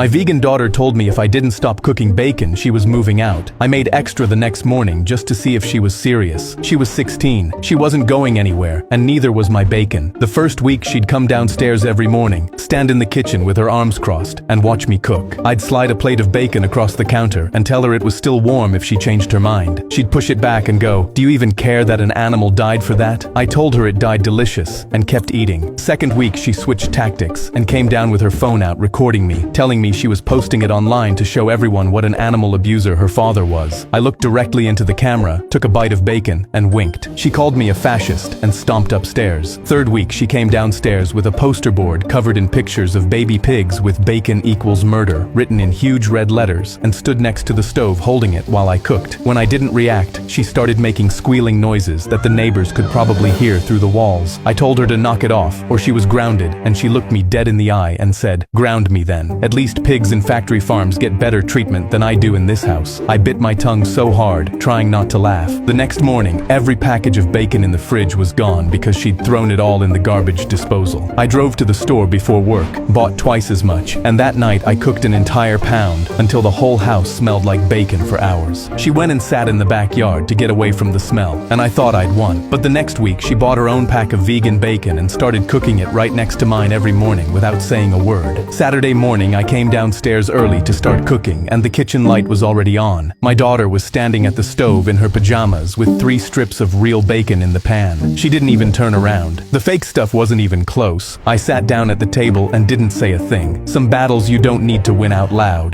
My vegan daughter told me if I didn't stop cooking bacon, she was moving out. I made extra the next morning just to see if she was serious. She was 16. She wasn't going anywhere, and neither was my bacon. The first week, she'd come downstairs every morning, stand in the kitchen with her arms crossed, and watch me cook. I'd slide a plate of bacon across the counter and tell her it was still warm if she changed her mind. She'd push it back and go, "Do you even care that an animal died for that?" I told her it died delicious and kept eating. Second week, she switched tactics and came down with her phone out recording me, telling me she was posting it online to show everyone what an animal abuser her father was. I looked directly into the camera, took a bite of bacon, and winked. She called me a fascist and stomped upstairs. Third week, she came downstairs with a poster board covered in pictures of baby pigs with "bacon equals murder" written in huge red letters, and stood next to the stove holding it while I cooked. When I didn't react, she started making squealing noises that the neighbors could probably hear through the walls. I told her to knock it off, or she was grounded, and she looked me dead in the eye and said, "Ground me then. At least pigs in factory farms get better treatment than I do in this house." I bit my tongue so hard, trying not to laugh. The next morning, every package of bacon in the fridge was gone because she'd thrown it all in the garbage disposal. I drove to the store before work, bought twice as much, and that night I cooked an entire pound until the whole house smelled like bacon for hours. She went and sat in the backyard to get away from the smell, and I thought I'd won. But the next week, she bought her own pack of vegan bacon and started cooking it right next to mine every morning without saying a word. Saturday morning, I came downstairs early to start cooking, and the kitchen light was already on. My daughter was standing at the stove in her pajamas with 3 strips of real bacon in the pan. She didn't even turn around. The fake stuff wasn't even close. I sat down at the table and didn't say a thing. Some battles you don't need to win out loud.